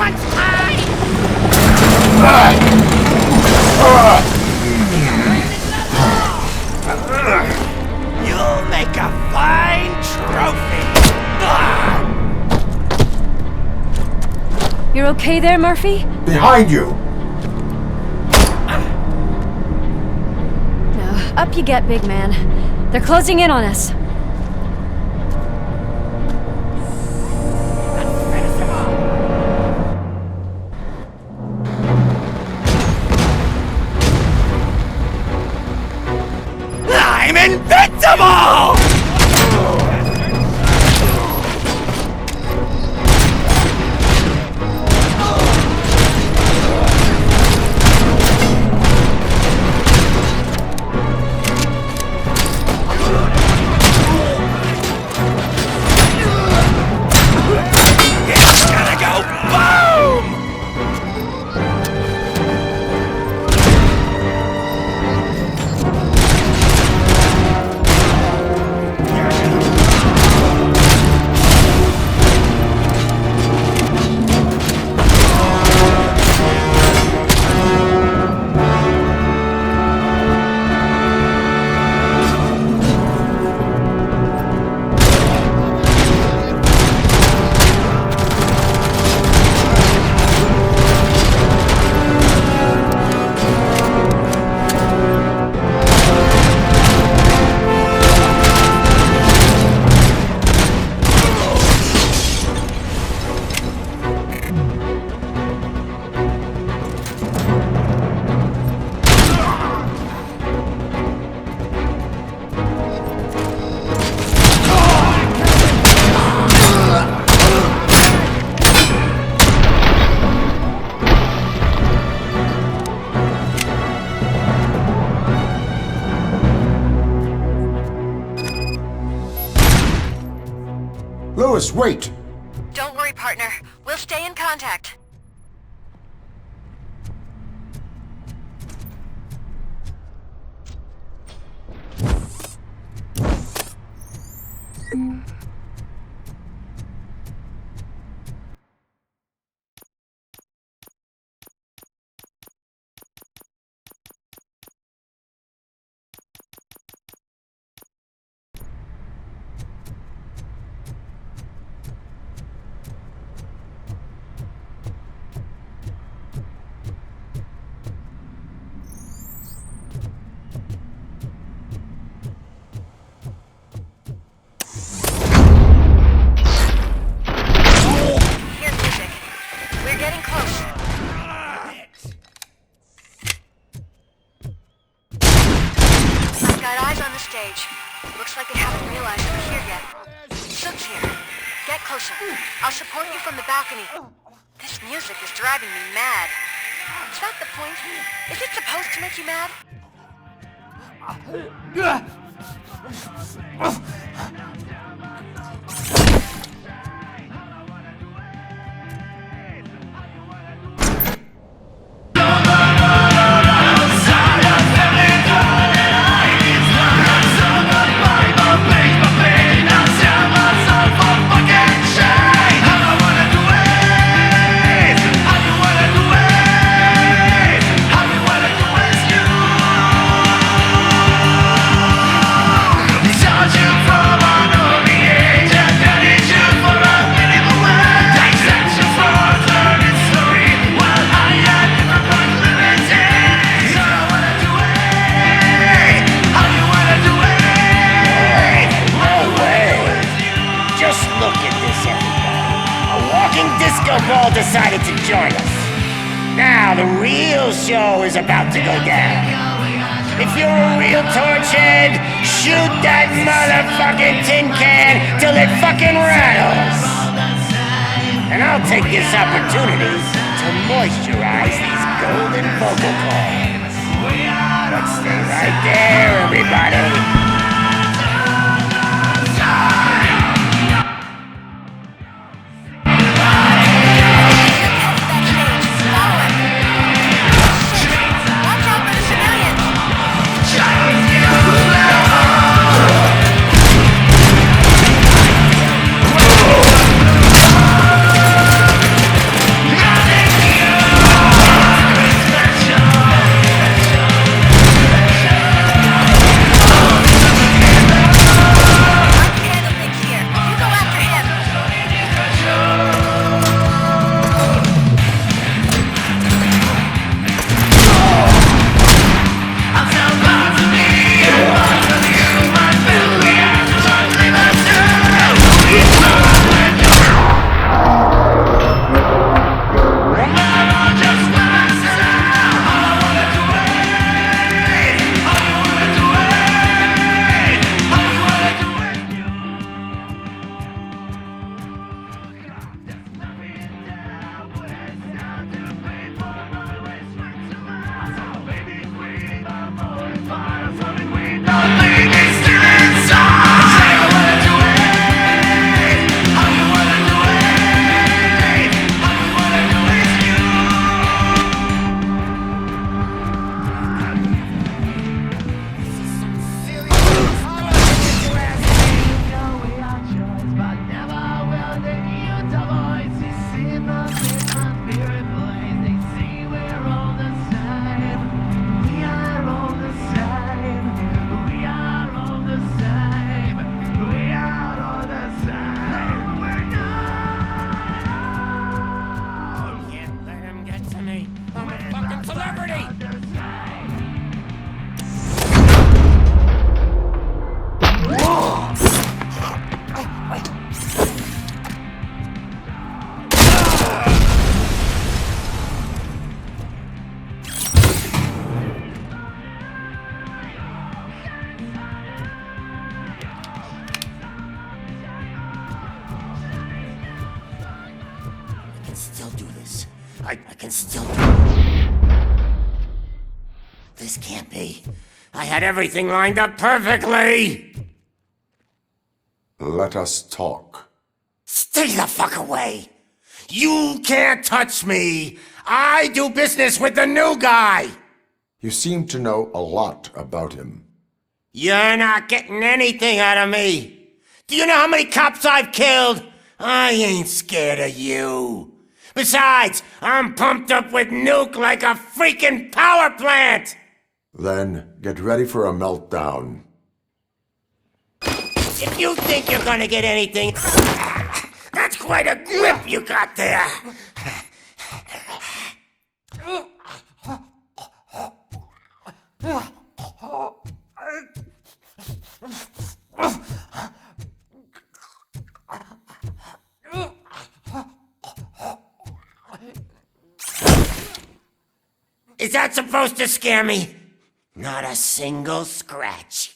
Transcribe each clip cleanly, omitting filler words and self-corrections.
crunch time! You'll make a fine trophy! You're okay there, Murphy? Behind you! No, up you get, big man. They're closing in on us. I'm invincible! Lewis, wait! Don't worry, partner. We'll stay in contact. Looks like they haven't realized we're here yet. Sook's here. Get closer. I'll support you from the balcony. This music is driving me mad. Is that the point? Is it supposed to make you mad? Ball decided to join us. Now the real show is about to go down. If you're a real torchhead, shoot that motherfucking tin can till it fucking rattles. And I'll take this opportunity to moisturize these golden vocal cords. But stay right there, everybody. I can still do this. I can still This can't be. I had everything lined up perfectly! Let us talk. Stay the fuck away! You can't touch me! I do business with the new guy! You seem to know a lot about him. You're not getting anything out of me! Do you know how many cops I've killed? I ain't scared of you. Besides, I'm pumped up with nuke like a freaking power plant! Then get ready for a meltdown. If you think you're gonna get anything, that's quite a grip you got there! Is that supposed to scare me? Not a single scratch.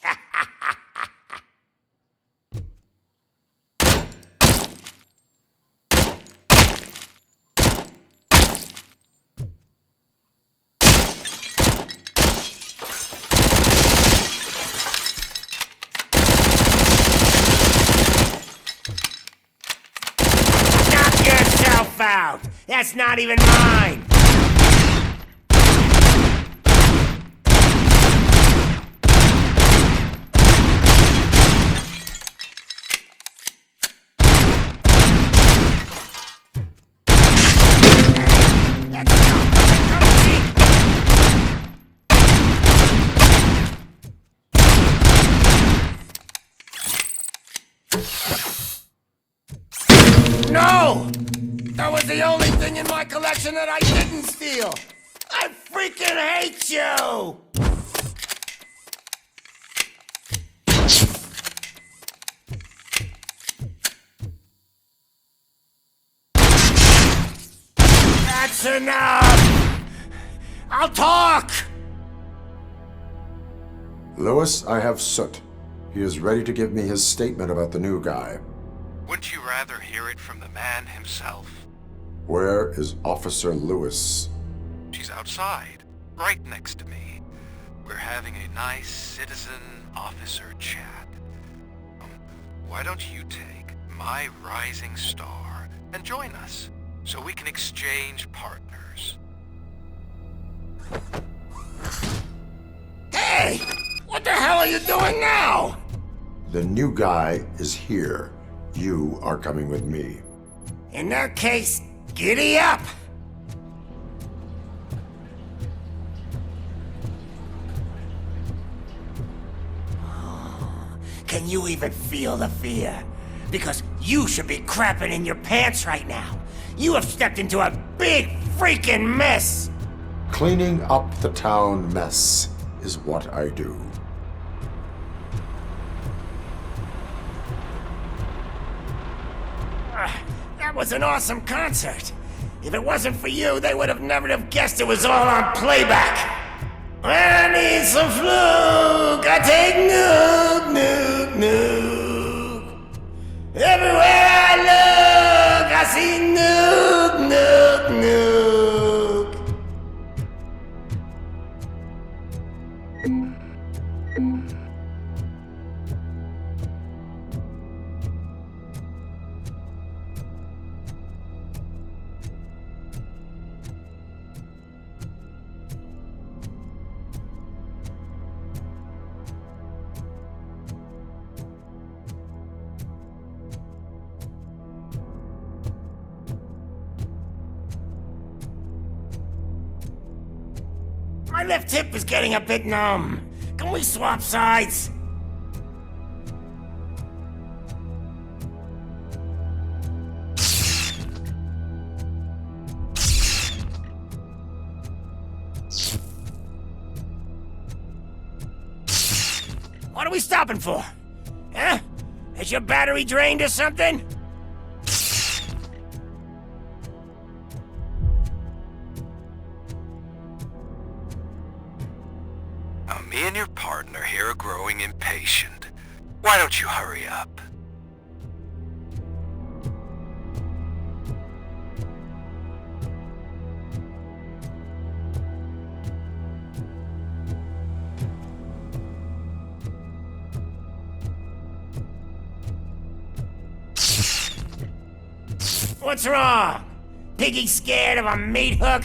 Knock yourself out! That's not even mine! No! That was the only thing in my collection that I didn't steal! I freaking hate you! That's enough! I'll talk! Lewis, I have Soot. He is ready to give me his statement about the new guy. Wouldn't you rather hear it from the man himself? Where is Officer Lewis? She's outside, right next to me. We're having a nice citizen-officer chat. Why don't you take my rising star and join us, so we can exchange partners? Hey! What the hell are you doing now? The new guy is here. You are coming with me. In that case, giddy up! Can you even feel the fear? Because you should be crapping in your pants right now. You have stepped into a big freaking mess! Cleaning up the town mess is what I do. That was an awesome concert. If it wasn't for you, they would have never have guessed it was all on playback. I need some fluke. I take nuke, nuke, nuke. Everywhere I look, I see nuke, nuke, nuke. My left hip is getting a bit numb. Can we swap sides? What are we stopping for? Huh? Is your battery drained or something? Now, me and your partner here are growing impatient. Why don't you hurry up? What's wrong? Piggy scared of a meat hook?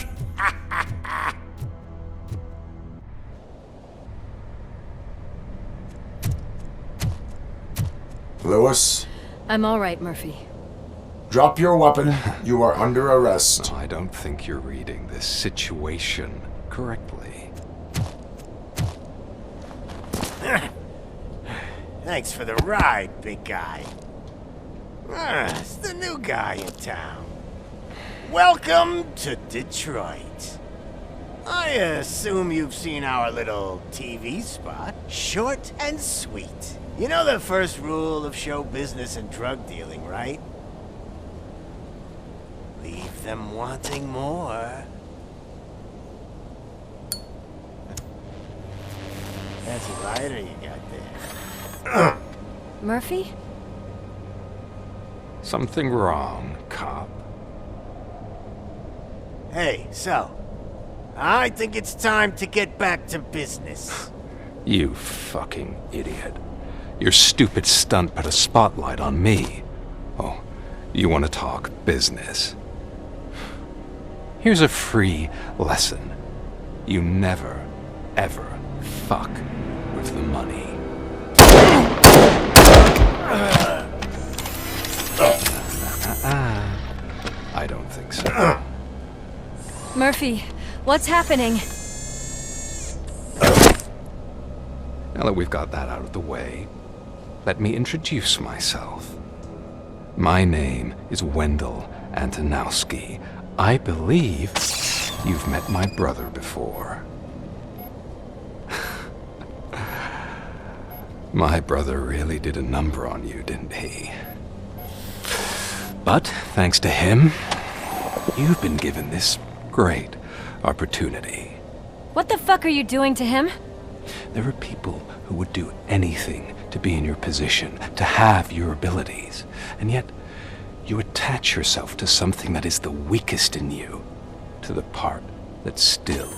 Lewis, I'm all right, Murphy. drop your weapon. You are under arrest. I don't think you're reading this situation correctly. Thanks for the ride, big guy. It's the new guy in town. Welcome to Detroit. I assume you've seen our little TV spot. Short and sweet. You know the first rule of show business and drug dealing, right? Leave them wanting more. That's a lighter you got there. Murphy? Something wrong, cop. Hey, so, I think it's time to get back to business. You fucking idiot. Your stupid stunt put a spotlight on me. Oh, you want to talk business? Here's a free lesson. You never, ever fuck with the money. I don't think so. Murphy, what's happening? Now that we've got that out of the way, let me introduce myself. My name is Wendell Antonowski. I believe you've met my brother before. My brother really did a number on you, didn't he? But thanks to him, you've been given this great opportunity. What the fuck are you doing to him? There are people who would do anything to be in your position, to have your abilities, and yet you attach yourself to something that is the weakest in you, to the part that's still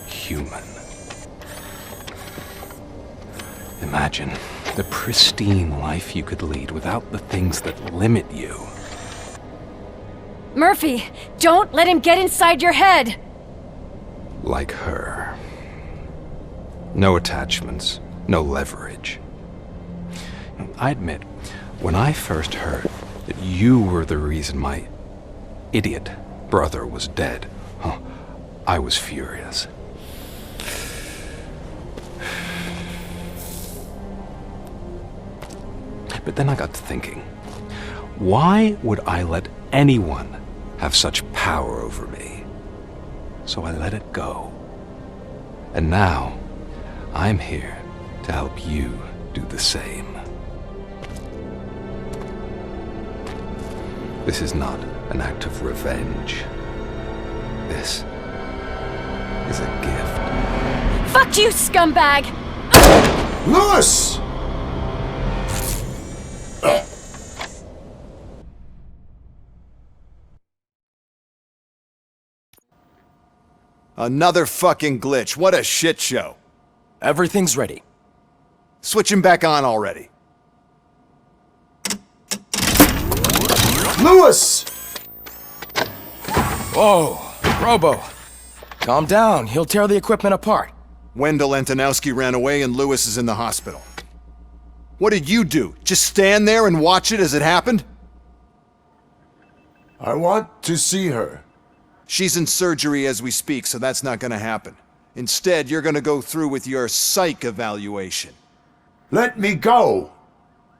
human. Imagine the pristine life you could lead without the things that limit you. Murphy, don't let him get inside your head! Like her. No attachments, no leverage. I admit, when I first heard that you were the reason my idiot brother was dead, I was furious. But then I got to thinking, why would I let anyone have such power over me? So I let it go. And now, I'm here to help you do the same. This is not an act of revenge. This is a gift. Fuck you, scumbag! Lewis! Another fucking glitch. What a shit show. Everything's ready. Switch him back on already. Lewis! Whoa, Robo. Calm down. He'll tear the equipment apart. Wendell Antonowski ran away and Lewis is in the hospital. What did you do? Just stand there and watch it as it happened? I want to see her. She's in surgery as we speak, so that's not gonna happen. Instead, you're gonna go through with your psych evaluation. Let me go!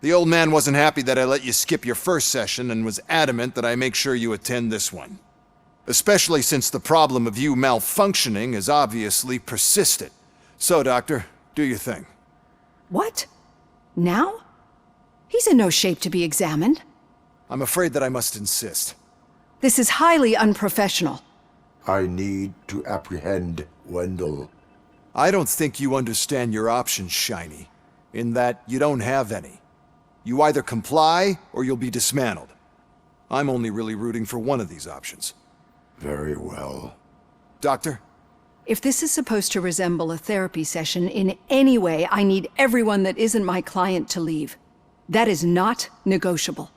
The old man wasn't happy that I let you skip your first session and was adamant that I make sure you attend this one. Especially since the problem of you malfunctioning is obviously persistent. So, Doctor, do your thing. What? Now? He's in no shape to be examined. I'm afraid that I must insist. This is highly unprofessional. I need to apprehend Wendell. I don't think you understand your options, Shiny, in that you don't have any. You either comply, or you'll be dismantled. I'm only really rooting for one of these options. Very well. Doctor? If this is supposed to resemble a therapy session in any way, I need everyone that isn't my client to leave. That is not negotiable.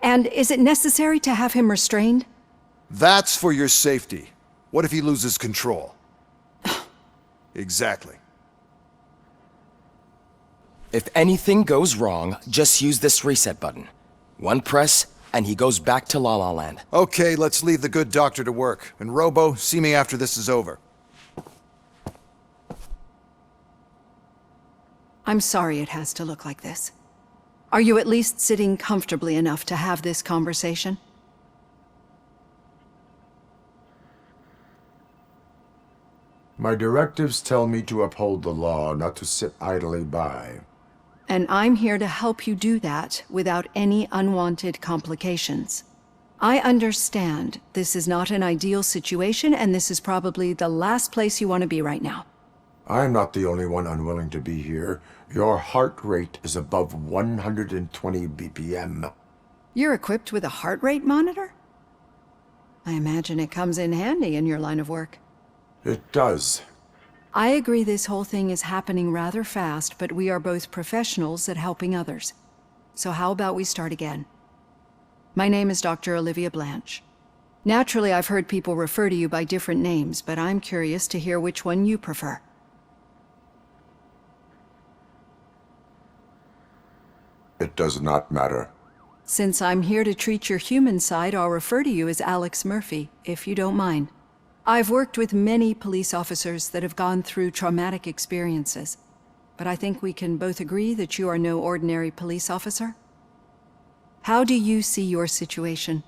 And is it necessary to have him restrained? That's for your safety. What if he loses control? Exactly. If anything goes wrong, just use this reset button. One press, and he goes back to La La Land. Okay, let's leave the good doctor to work. And Robo, see me after this is over. I'm sorry it has to look like this. Are you at least sitting comfortably enough to have this conversation? My directives tell me to uphold the law, not to sit idly by. And I'm here to help you do that without any unwanted complications. I understand this is not an ideal situation, and this is probably the last place you want to be right now. I'm not the only one unwilling to be here. Your heart rate is above 120 BPM. You're equipped with a heart rate monitor? I imagine it comes in handy in your line of work. It does. I agree this whole thing is happening rather fast, but we are both professionals at helping others. So how about we start again? My name is Dr. Olivia Blanche. Naturally, I've heard people refer to you by different names, but I'm curious to hear which one you prefer. It does not matter. Since I'm here to treat your human side, I'll refer to you as Alex Murphy, if you don't mind. I've worked with many police officers that have gone through traumatic experiences, but I think we can both agree that you are no ordinary police officer. How do you see your situation?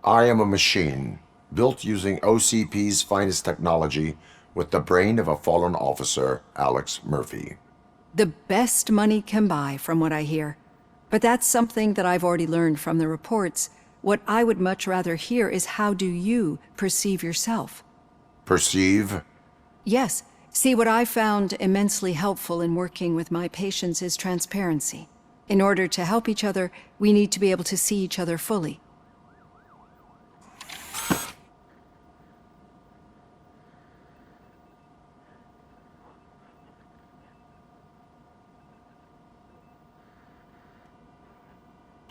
I am a machine, built using OCP's finest technology, with the brain of a fallen officer, Alex Murphy. The best money can buy, from what I hear. But that's something that I've already learned from the reports. What I would much rather hear is how do you perceive yourself? Perceive? Yes. See, what I found immensely helpful in working with my patients is transparency. In order to help each other, we need to be able to see each other fully.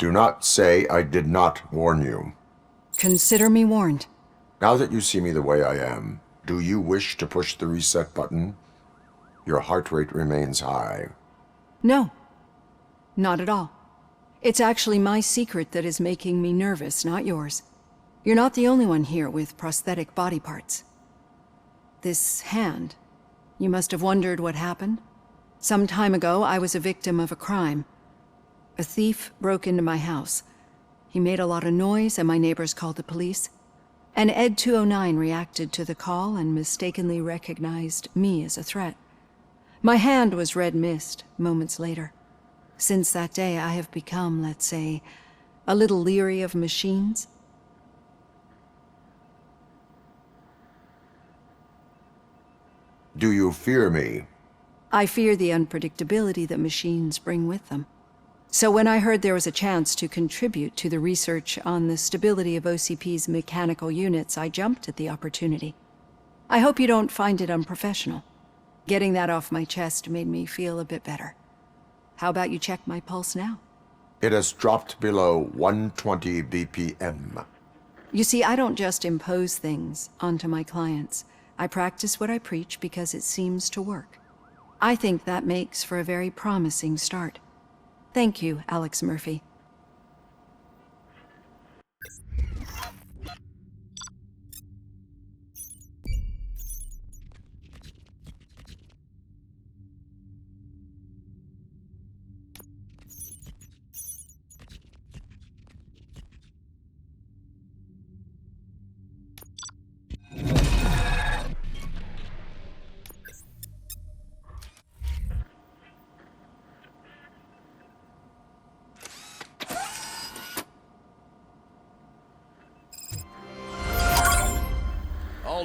Do not say I did not warn you. Consider me warned. Now that you see me the way I am, do you wish to push the reset button? Your heart rate remains high. No. Not at all. It's actually my secret that is making me nervous, not yours. You're not the only one here with prosthetic body parts. This hand, you must have wondered what happened. Some time ago, I was a victim of a crime. A thief broke into my house. He made a lot of noise and my neighbors called the police. And Ed 209 reacted to the call and mistakenly recognized me as a threat. My hand was red mist moments later. Since that day, I have become, let's say, a little leery of machines. Do you fear me? I fear the unpredictability that machines bring with them. So when I heard there was a chance to contribute to the research on the stability of OCP's mechanical units, I jumped at the opportunity. I hope you don't find it unprofessional. Getting that off my chest made me feel a bit better. How about you check my pulse now? It has dropped below 120 BPM. You see, I don't just impose things onto my clients. I practice what I preach because it seems to work. I think that makes for a very promising start. Thank you, Alex Murphy.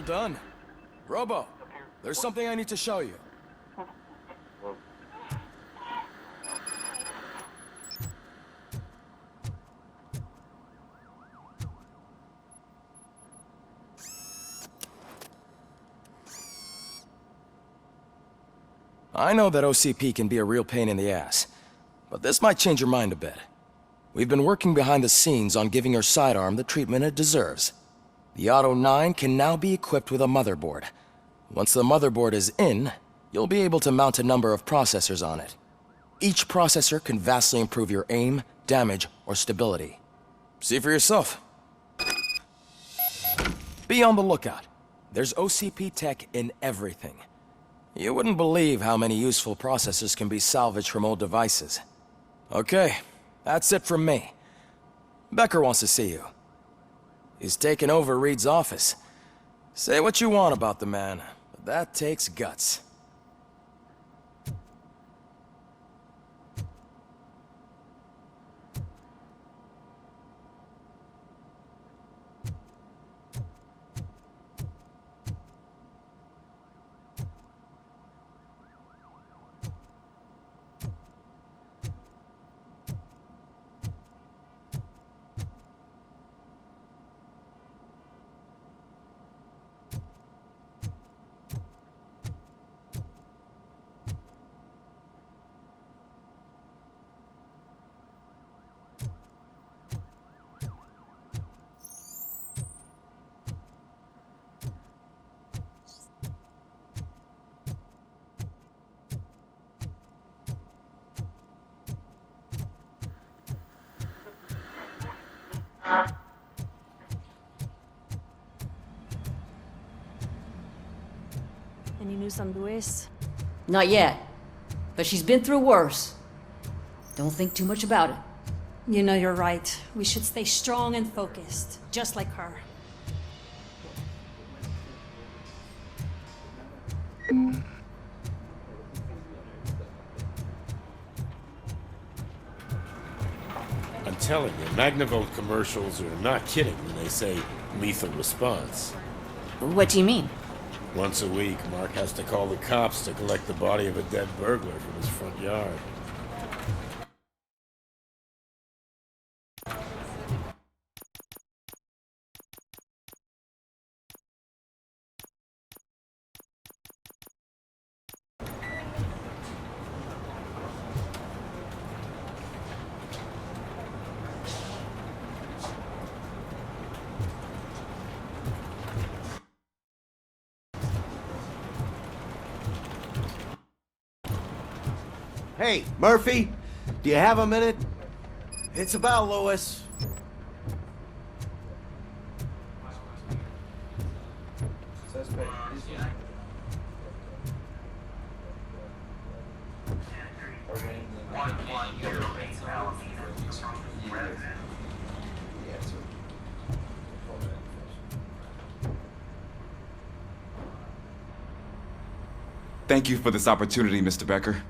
done. Robo, there's something I need to show you. I know that OCP can be a real pain in the ass, but this might change your mind a bit. We've been working behind the scenes on giving your sidearm the treatment it deserves. The Auto 9 can now be equipped with a motherboard. Once the motherboard is in, you'll be able to mount a number of processors on it. Each processor can vastly improve your aim, damage, or stability. See for yourself. Be on the lookout. There's OCP tech in everything. You wouldn't believe how many useful processors can be salvaged from old devices. Okay, that's it from me. Becker wants to see you. He's taken over Reed's office. Say what you want about the man, but that takes guts. Any news on Luis? Not yet. But she's been through worse. Don't think too much about it. You know you're right. We should stay strong and focused, just like her. I'm telling you, Magnavolt commercials are not kidding when they say lethal response. What do you mean? Once a week, Mark has to call the cops to collect the body of a dead burglar from his front yard. Hey, Murphy, do you have a minute? It's about Lewis. Thank you for this opportunity, Mr. Becker.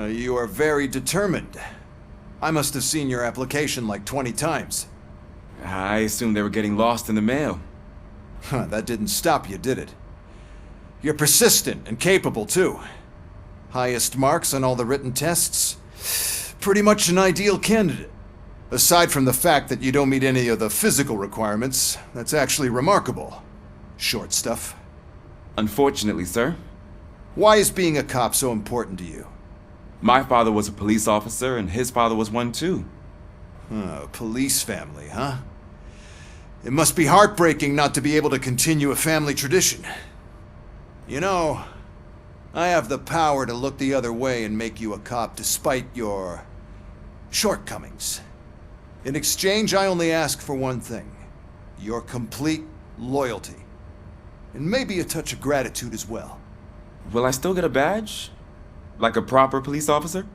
You are very determined. I must have seen your application like 20 times. I assumed they were getting lost in the mail. That didn't stop you, did it? You're persistent and capable, too. Highest marks on all the written tests. Pretty much an ideal candidate. Aside from the fact that you don't meet any of the physical requirements, that's actually remarkable. Short stuff. Unfortunately, sir. Why is being a cop so important to you? My father was a police officer, and his father was one too. Police family, huh? It must be heartbreaking not to be able to continue a family tradition. You know, I have the power to look the other way and make you a cop despite your shortcomings. In exchange, I only ask for one thing. Your complete loyalty. And maybe a touch of gratitude as well. Will I still get a badge? Like a proper police officer?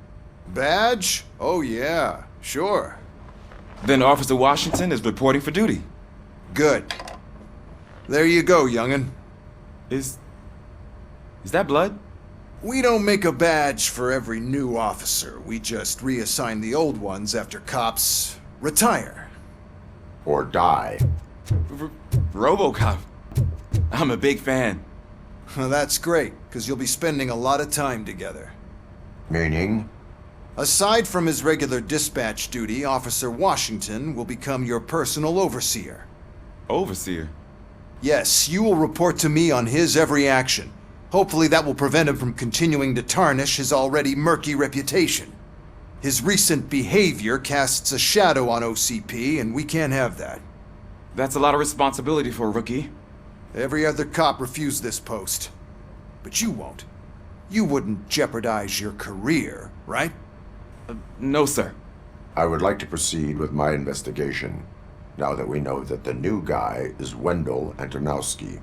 Badge? Oh yeah, sure. Then Officer Washington is reporting for duty. Good. There you go, young'un. Is that blood? We don't make a badge for every new officer. We just reassign the old ones after cops retire. Or die. Robocop. I'm a big fan. Well, that's great, because you'll be spending a lot of time together. Meaning? Aside from his regular dispatch duty, Officer Washington will become your personal overseer. Overseer? Yes, you will report to me on his every action. Hopefully that will prevent him from continuing to tarnish his already murky reputation. His recent behavior casts a shadow on OCP, and we can't have that. That's a lot of responsibility for a rookie. Every other cop refused this post. But you won't. You wouldn't jeopardize your career, right? No, sir. I would like to proceed with my investigation, now that we know that the new guy is Wendell Antonowski.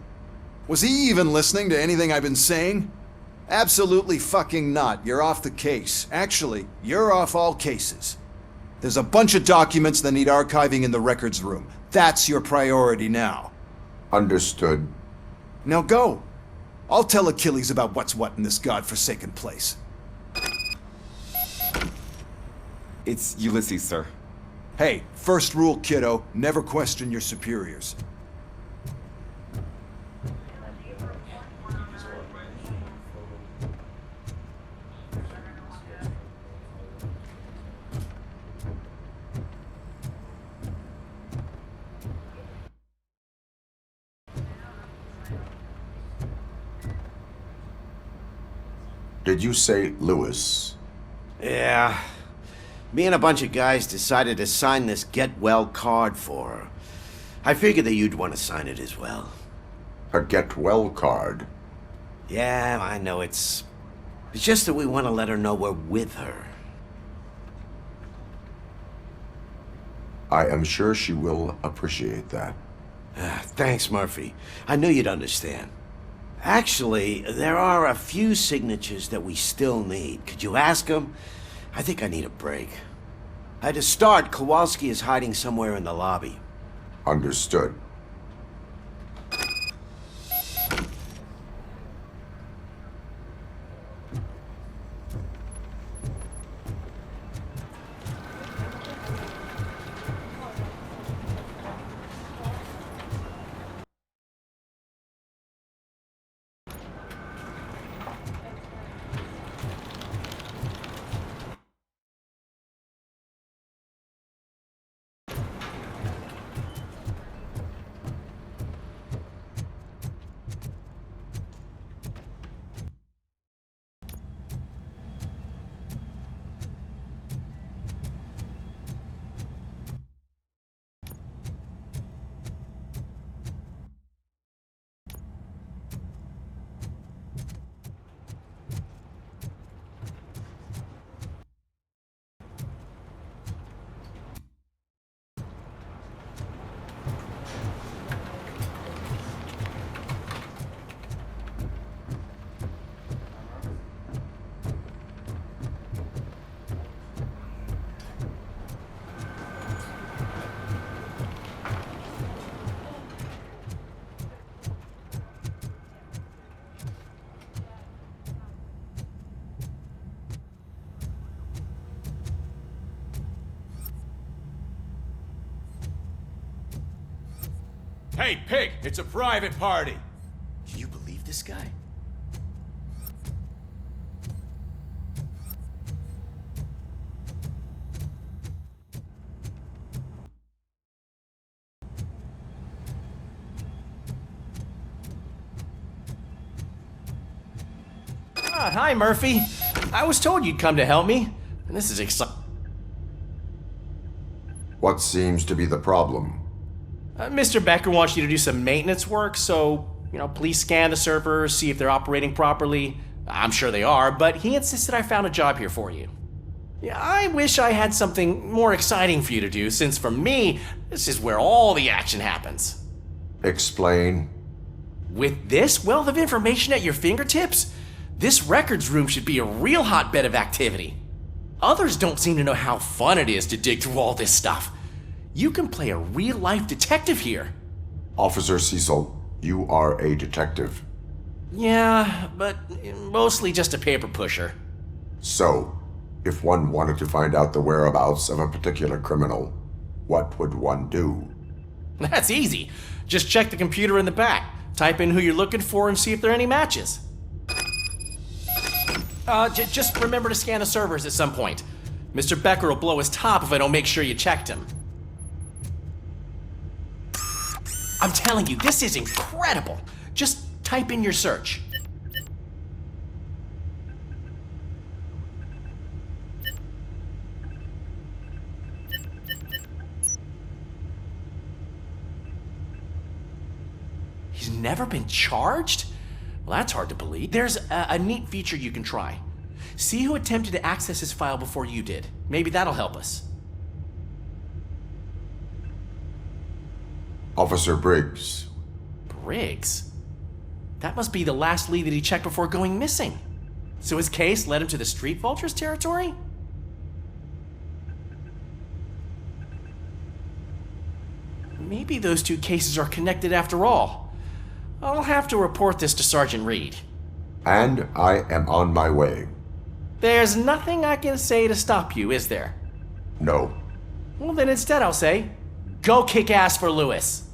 Was he even listening to anything I've been saying? Absolutely fucking not. You're off the case. Actually, you're off all cases. There's a bunch of documents that need archiving in the records room. That's your priority now. Understood. Now go. I'll tell Achilles about what's what in this godforsaken place. It's Ulysses, sir. Hey, first rule, kiddo, never question your superiors. Did you say Lewis? Yeah. Me and a bunch of guys decided to sign this get well card for her. I figured that you'd want to sign it as well. A get well card? Yeah, I know it's just that we want to let her know we're with her. I am sure she will appreciate that. Thanks, Murphy. I knew you'd understand. Actually, there are a few signatures that we still need. Could you ask them? I think I need a break. To start, Kowalski is hiding somewhere in the lobby. Understood. Hey, Pig, it's a private party. Can you believe this guy? Hi, Murphy. I was told you'd come to help me, and this is exciting. What seems to be the problem? Mr. Becker wants you to do some maintenance work, so, please scan the servers, see if they're operating properly. I'm sure they are, but he insisted I found a job here for you. Yeah, I wish I had something more exciting for you to do, since for me, this is where all the action happens. Explain. With this wealth of information at your fingertips, this records room should be a real hotbed of activity. Others don't seem to know how fun it is to dig through all this stuff. You can play a real-life detective here. Officer Cecil, you are a detective. Yeah, but mostly just a paper pusher. So, if one wanted to find out the whereabouts of a particular criminal, what would one do? That's easy. Just check the computer in the back. Type in who you're looking for and see if there are any matches. Just remember to scan the servers at some point. Mr. Becker will blow his top if I don't make sure you checked him. I'm telling you, this is incredible. Just type in your search. He's never been charged? Well, that's hard to believe. There's a neat feature you can try. See who attempted to access his file before you did. Maybe that'll help us. Officer Briggs. Briggs? That must be the last lead that he checked before going missing. So his case led him to the Street Vultures territory? Maybe those two cases are connected after all. I'll have to report this to Sergeant Reed. And I am on my way. There's nothing I can say to stop you, is there? No. Well, then instead I'll say, go kick ass for Lewis.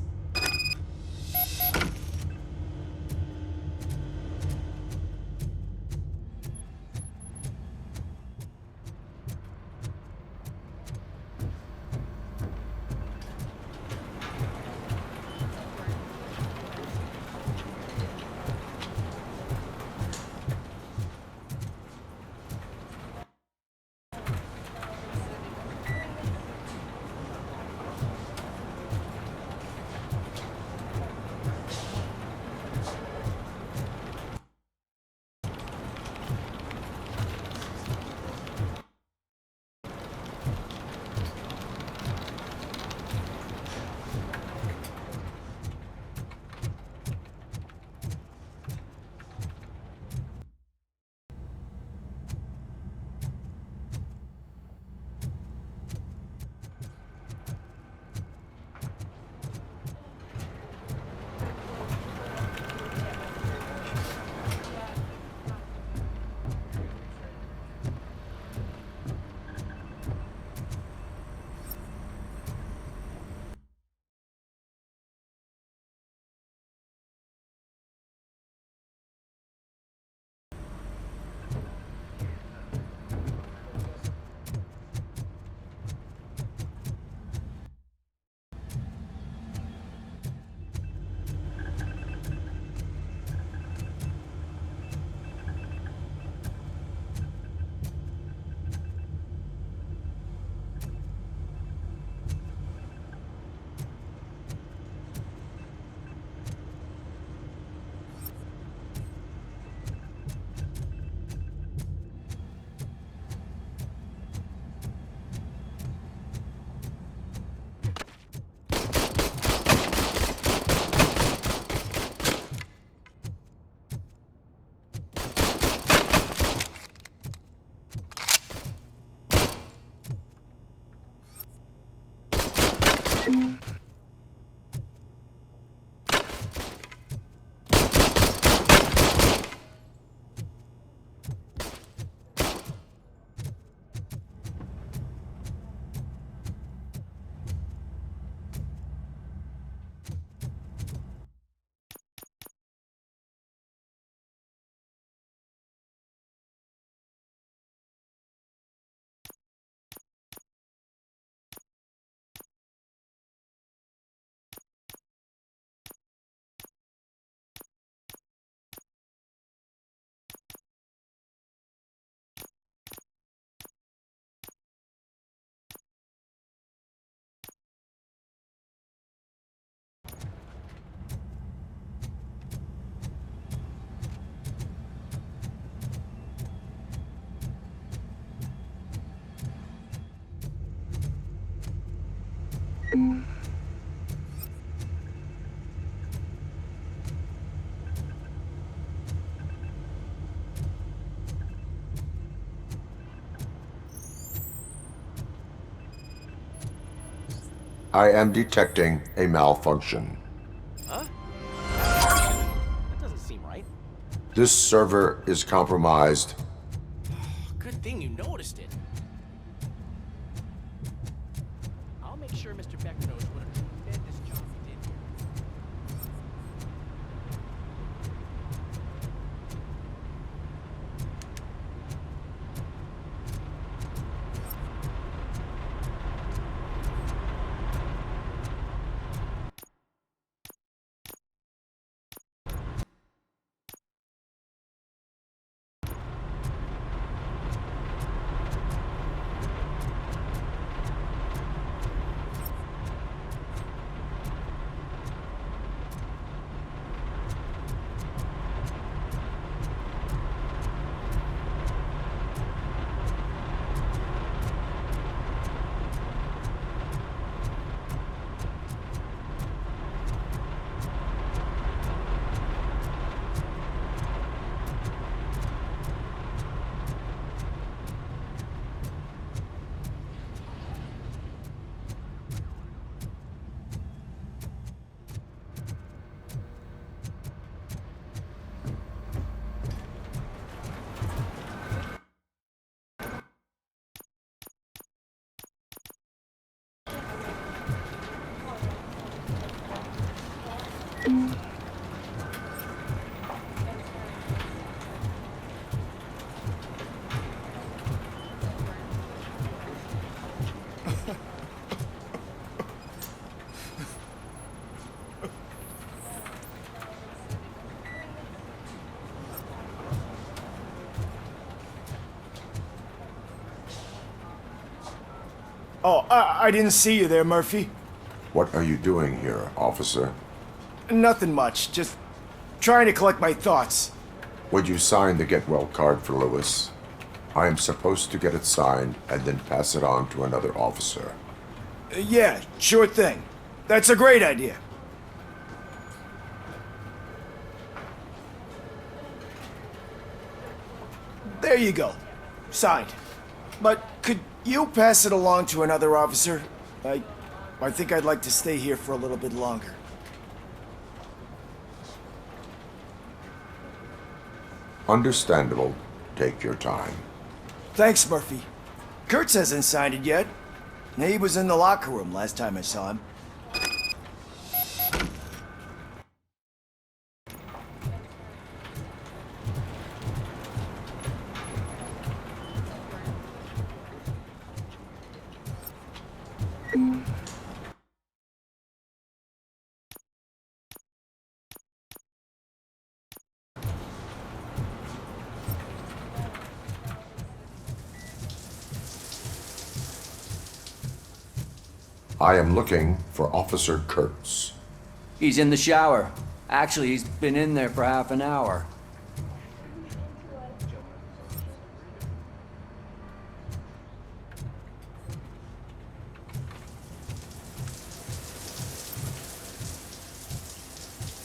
I am detecting a malfunction. Huh? That doesn't seem right. This server is compromised. Good thing you noticed it. I'll make sure Mr. Becker knows what a tremendous job he did here. Oh, I didn't see you there, Murphy. What are you doing here, officer? Nothing much, just trying to collect my thoughts. Would you sign the get well card for Lewis? I am supposed to get it signed and then pass it on to another officer. Yeah, sure thing. That's a great idea. There you go. Signed. But could you pass it along to another officer? I think I'd like to stay here for a little bit longer. Understandable. Take your time. Thanks, Murphy. Kurtz hasn't signed it yet. He was in the locker room last time I saw him. I am looking for Officer Kurtz. He's in the shower. Actually, he's been in there for half an hour.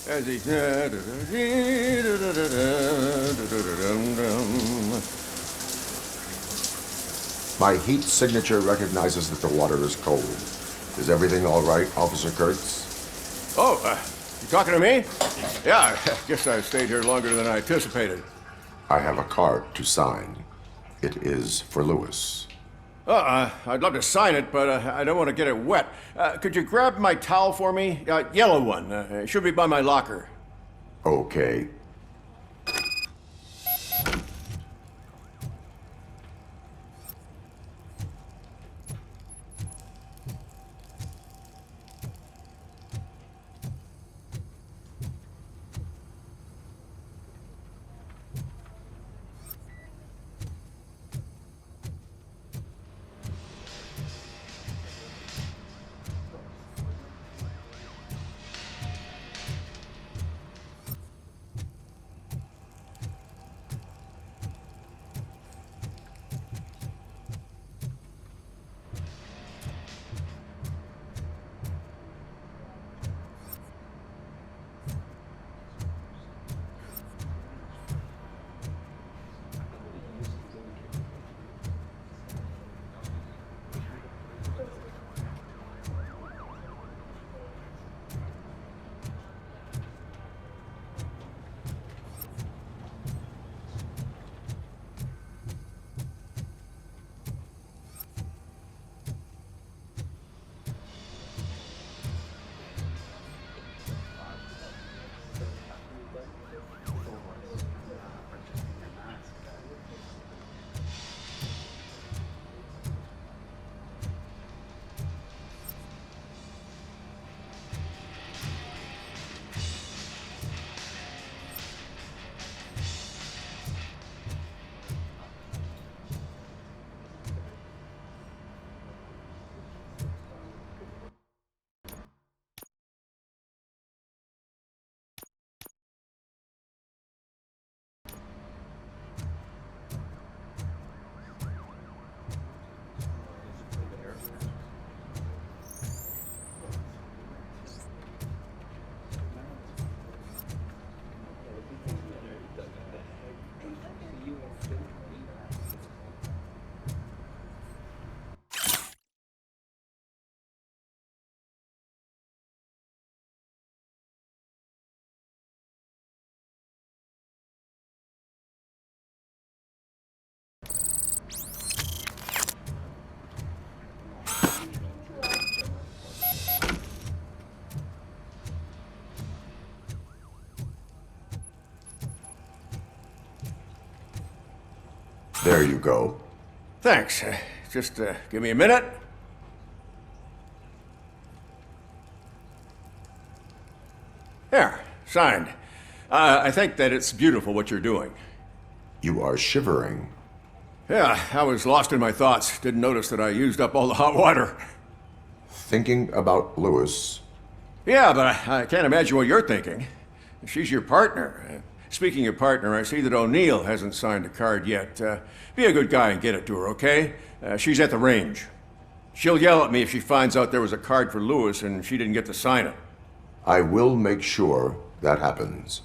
As he... My heat signature recognizes that the water is cold. Is everything all right, Officer Kurtz? Oh, you talking to me? Yeah, I guess I stayed here longer than I anticipated. I have a card to sign. It is for Lewis. I'd love to sign it, but I don't want to get it wet. Could you grab my towel for me? Yellow one. It should be by my locker. Okay. There you go. Thanks. Just give me a minute. There, signed. I think that it's beautiful what you're doing. You are shivering. Yeah, I was lost in my thoughts. Didn't notice that I used up all the hot water. Thinking about Lewis. Yeah, but I can't imagine what you're thinking. She's your partner. Speaking of partner, I see that O'Neill hasn't signed a card yet. Be a good guy and get it to her, okay? She's at the range. She'll yell at me if she finds out there was a card for Lewis and she didn't get to sign it. I will make sure that happens.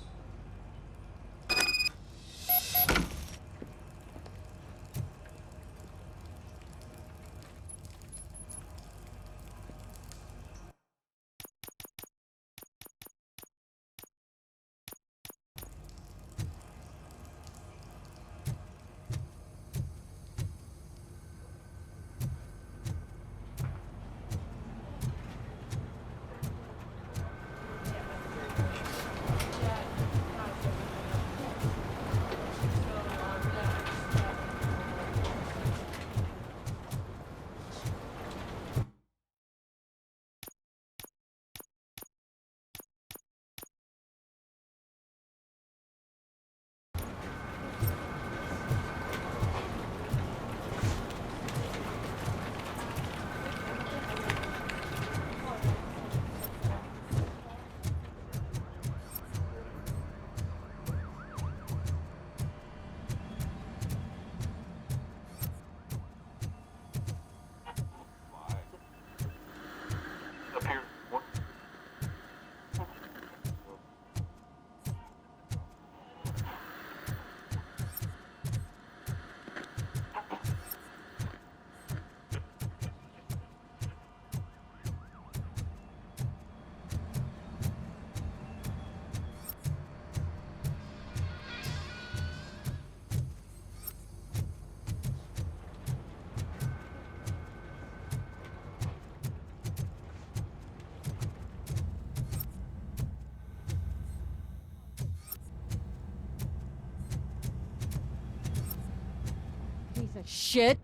Piece of shit.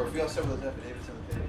If you also have those affidavits on the page.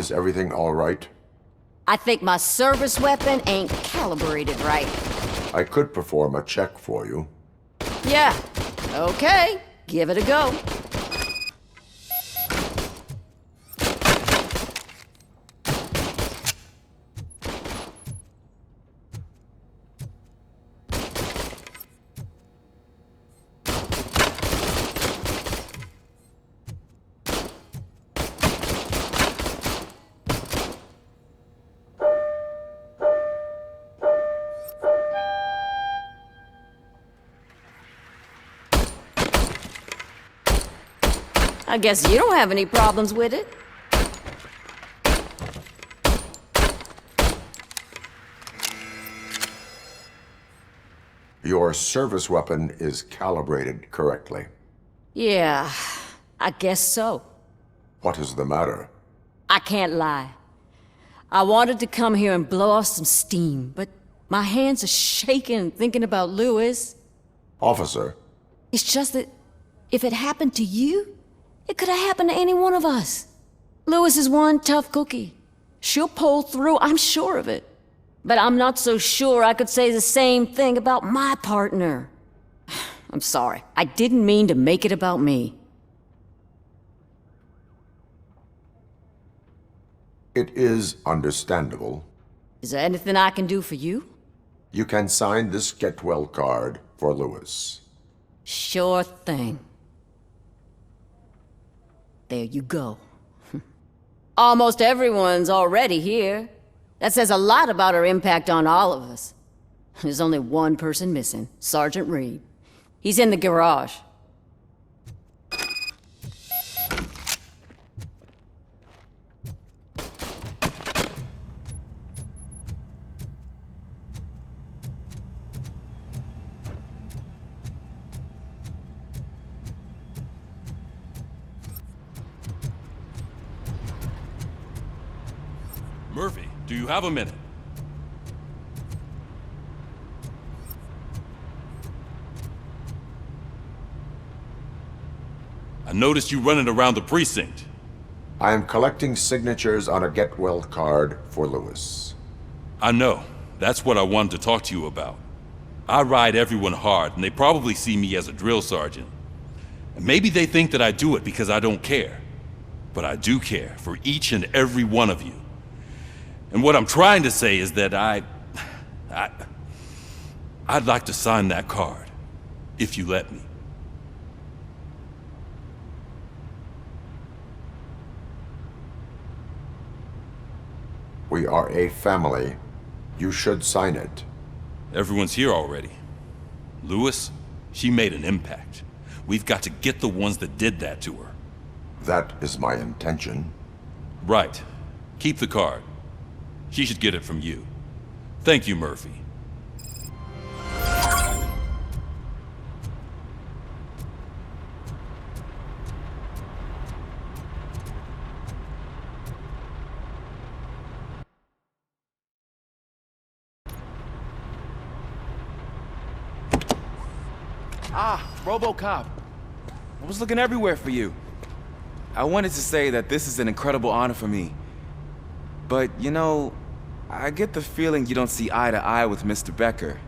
Is everything all right? I think my service weapon ain't calibrated right. I could perform a check for you. Yeah, okay, give it a go. I guess you don't have any problems with it. Your service weapon is calibrated correctly. Yeah, I guess so. What is the matter? I can't lie. I wanted to come here and blow off some steam, but my hands are shaking thinking about Lewis. Officer. It's just that if it happened to you, it could have happened to any one of us. Lewis is one tough cookie. She'll pull through, I'm sure of it. But I'm not so sure I could say the same thing about my partner. I'm sorry. I didn't mean to make it about me. It is understandable. Is there anything I can do for you? You can sign this Get Well card for Lewis. Sure thing. There you go. Almost everyone's already here. That says a lot about her impact on all of us. There's only one person missing, Sergeant Reed. He's in the garage. Murphy, do you have a minute? I noticed you running around the precinct. I am collecting signatures on a Get Well card for Lewis. I know. That's what I wanted to talk to you about. I ride everyone hard, and they probably see me as a drill sergeant. And maybe they think that I do it because I don't care. But I do care for each and every one of you. And what I'm trying to say is that I'd like to sign that card, if you let me. We are a family. You should sign it. Everyone's here already. Lewis, she made an impact. We've got to get the ones that did that to her. That is my intention. Right. Keep the card. She should get it from you. Thank you, Murphy. Ah, Robocop. I was looking everywhere for you. I wanted to say that this is an incredible honor for me. But, you know, I get the feeling you don't see eye to eye with Mr. Becker.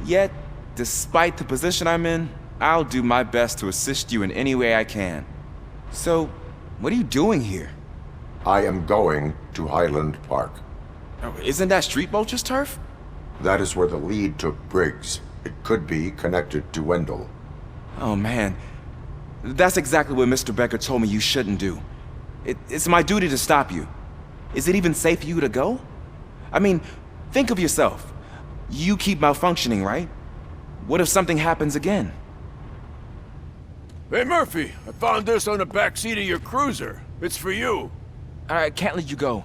Yet, despite the position I'm in, I'll do my best to assist you in any way I can. So, what are you doing here? I am going to Highland Park. Isn't that Street Vulture's turf? That is where the lead took Briggs. It could be connected to Wendell. Oh, man. That's exactly what Mr. Becker told me you shouldn't do. It's my duty to stop you. Is it even safe for you to go? I mean, think of yourself. You keep malfunctioning, right? What if something happens again? Hey, Murphy, I found this on the back seat of your cruiser. It's for you. I can't let you go.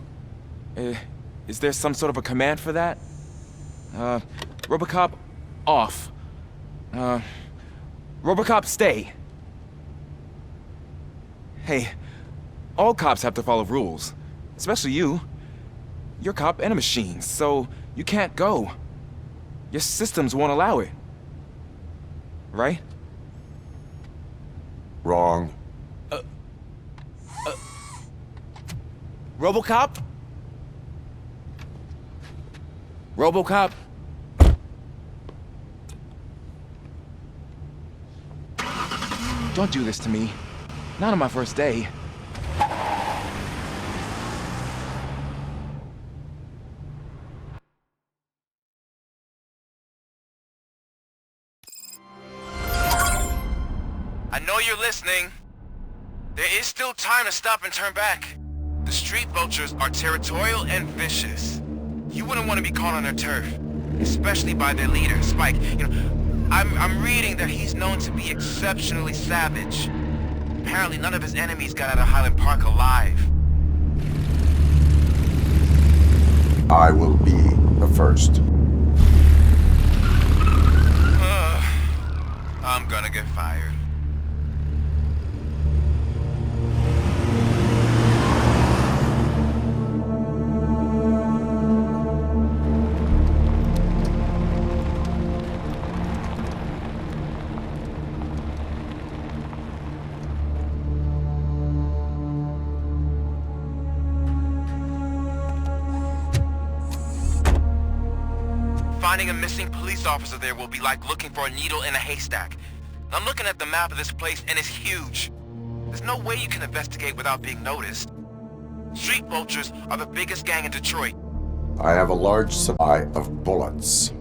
Is there some sort of a command for that? Robocop, off. Robocop, stay. Hey, all cops have to follow rules. Especially you. You're a cop and a machine, so you can't go. Your systems won't allow it. Right? Wrong. Robocop? Robocop? Don't do this to me. Not on my first day. I know you're listening. There is still time to stop and turn back. The street vultures are territorial and vicious. You wouldn't want to be caught on their turf, especially by their leader, Spike. You know, I'm reading that he's known to be exceptionally savage. Apparently none of his enemies got out of Highland Park alive. I will be the first. I'm gonna get fired. Finding a missing police officer there will be like looking for a needle in a haystack. I'm looking at the map of this place and it's huge. There's no way you can investigate without being noticed. Street vultures are the biggest gang in Detroit. I have a large supply of bullets.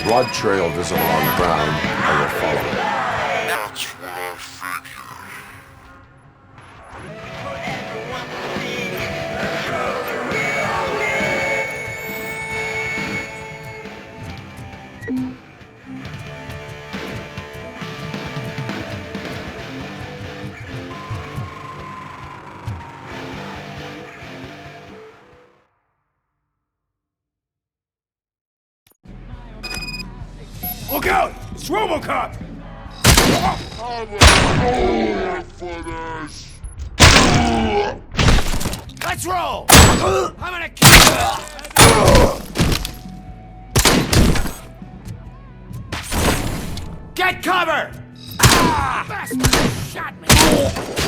Blood trail visible on the ground. I will follow it. That's what I figured. It's Robocop! Let's roll! I'm gonna kill you! Get cover! Ah! Bastard shot me!